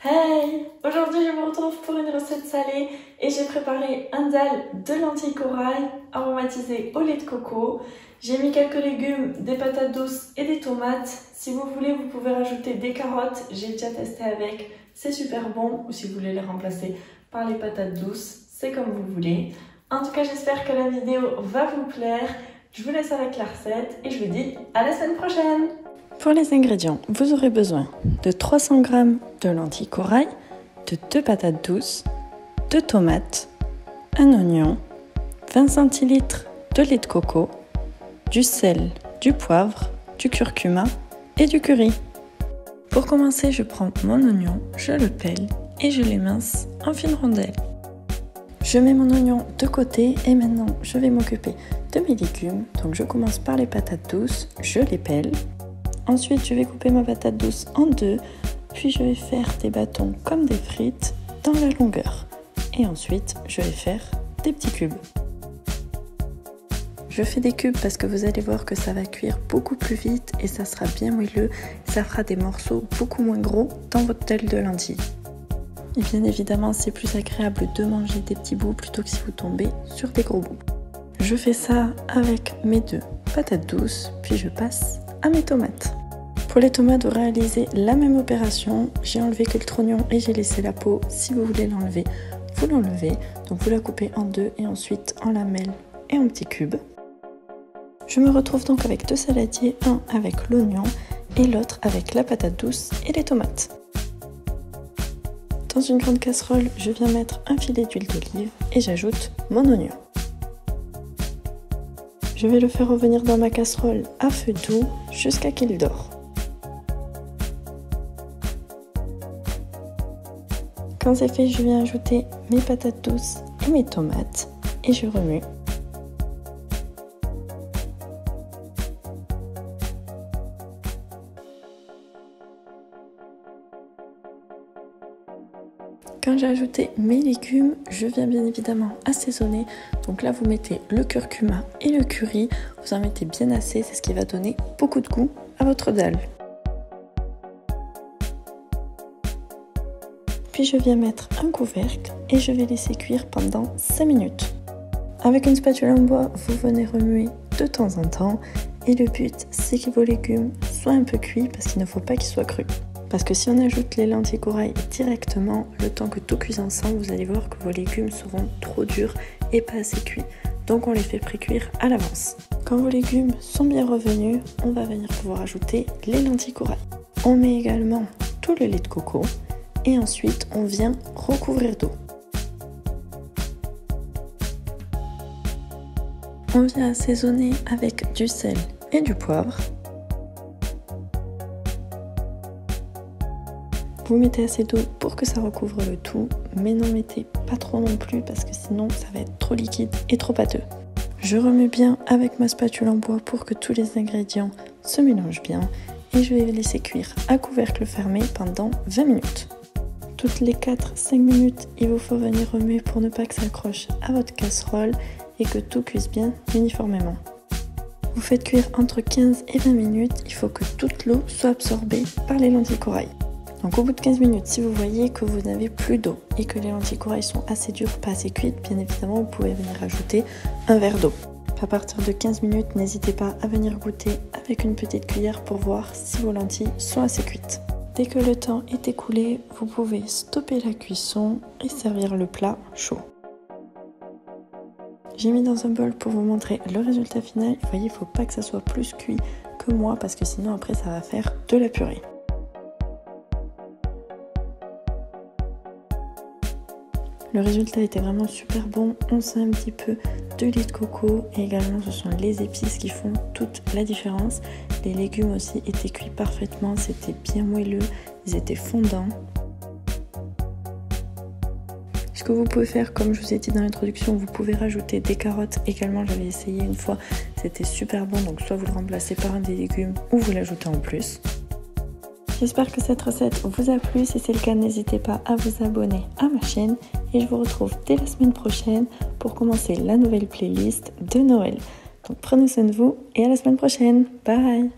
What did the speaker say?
Hey! Aujourd'hui je vous retrouve pour une recette salée et j'ai préparé un dalle de lentilles corail aromatisées au lait de coco. J'ai mis quelques légumes, des patates douces et des tomates. Si vous voulez, vous pouvez rajouter des carottes, j'ai déjà testé avec, c'est super bon. Ou si vous voulez les remplacer par les patates douces, c'est comme vous voulez. En tout cas, j'espère que la vidéo va vous plaire. Je vous laisse avec la recette et je vous dis à la semaine prochaine! Pour les ingrédients, vous aurez besoin de 300 g de lentilles corail, de 2 patates douces, 2 tomates, un oignon, 20 centilitres de lait de coco, du sel, du poivre, du curcuma et du curry. Pour commencer, je prends mon oignon, je le pèle et je l'émince en fines rondelles. Je mets mon oignon de côté et maintenant je vais m'occuper de mes légumes. Donc je commence par les patates douces, je les pèle. Ensuite, je vais couper ma patate douce en deux, puis je vais faire des bâtons comme des frites dans la longueur. Et ensuite, je vais faire des petits cubes. Je fais des cubes parce que vous allez voir que ça va cuire beaucoup plus vite et ça sera bien moelleux. Ça fera des morceaux beaucoup moins gros dans votre dalle de lentilles. Et bien évidemment, c'est plus agréable de manger des petits bouts plutôt que si vous tombez sur des gros bouts. Je fais ça avec mes 2 patates douces, puis je passe à mes tomates. Pour les tomates, vous réalisez la même opération. J'ai enlevé quelques oignons et j'ai laissé la peau. Si vous voulez l'enlever, vous l'enlevez. Donc vous la coupez en deux et ensuite en lamelles et en petits cubes. Je me retrouve donc avec 2 saladiers, un avec l'oignon et l'autre avec la patate douce et les tomates. Dans une grande casserole, je viens mettre un filet d'huile d'olive et j'ajoute mon oignon. Je vais le faire revenir dans ma casserole à feu doux jusqu'à qu'il dore. Quand c'est fait, je viens ajouter mes patates douces et mes tomates et je remue. Quand j'ai ajouté mes légumes, je viens bien évidemment assaisonner. Donc là, vous mettez le curcuma et le curry. Vous en mettez bien assez, c'est ce qui va donner beaucoup de goût à votre dalle. Puis je viens mettre un couvercle et je vais laisser cuire pendant 5 minutes. Avec une spatule en bois, vous venez remuer de temps en temps. Et le but, c'est que vos légumes soient un peu cuits parce qu'il ne faut pas qu'ils soient crus. Parce que si on ajoute les lentilles corail directement, le temps que tout cuise ensemble, vous allez voir que vos légumes seront trop durs et pas assez cuits. Donc on les fait pré-cuire à l'avance. Quand vos légumes sont bien revenus, on va venir pouvoir ajouter les lentilles corail. On met également tout le lait de coco et ensuite on vient recouvrir d'eau. On vient assaisonner avec du sel et du poivre. Vous mettez assez d'eau pour que ça recouvre le tout, mais n'en mettez pas trop non plus parce que sinon ça va être trop liquide et trop pâteux. Je remue bien avec ma spatule en bois pour que tous les ingrédients se mélangent bien et je vais les laisser cuire à couvercle fermé pendant 20 minutes. Toutes les 4-5 minutes, il vous faut venir remuer pour ne pas que ça accroche à votre casserole et que tout cuise bien uniformément. Vous faites cuire entre 15 et 20 minutes, il faut que toute l'eau soit absorbée par les lentilles corail. Donc au bout de 15 minutes, si vous voyez que vous n'avez plus d'eau et que les lentilles corail sont assez dures, pas assez cuites, bien évidemment vous pouvez venir ajouter un verre d'eau. À partir de 15 minutes, n'hésitez pas à venir goûter avec une petite cuillère pour voir si vos lentilles sont assez cuites. Dès que le temps est écoulé, vous pouvez stopper la cuisson et servir le plat chaud. J'ai mis dans un bol pour vous montrer le résultat final. Vous voyez, il ne faut pas que ça soit plus cuit que moi parce que sinon après ça va faire de la purée. Le résultat était vraiment super bon, on sent un petit peu de lait de coco et également ce sont les épices qui font toute la différence. Les légumes aussi étaient cuits parfaitement, c'était bien moelleux, ils étaient fondants. Ce que vous pouvez faire, comme je vous ai dit dans l'introduction, vous pouvez rajouter des carottes. Également, j'avais essayé une fois, c'était super bon, donc soit vous le remplacez par un des légumes ou vous l'ajoutez en plus. J'espère que cette recette vous a plu. Si c'est le cas, n'hésitez pas à vous abonner à ma chaîne. Et je vous retrouve dès la semaine prochaine pour commencer la nouvelle playlist de Noël. Donc prenez soin de vous et à la semaine prochaine. Bye!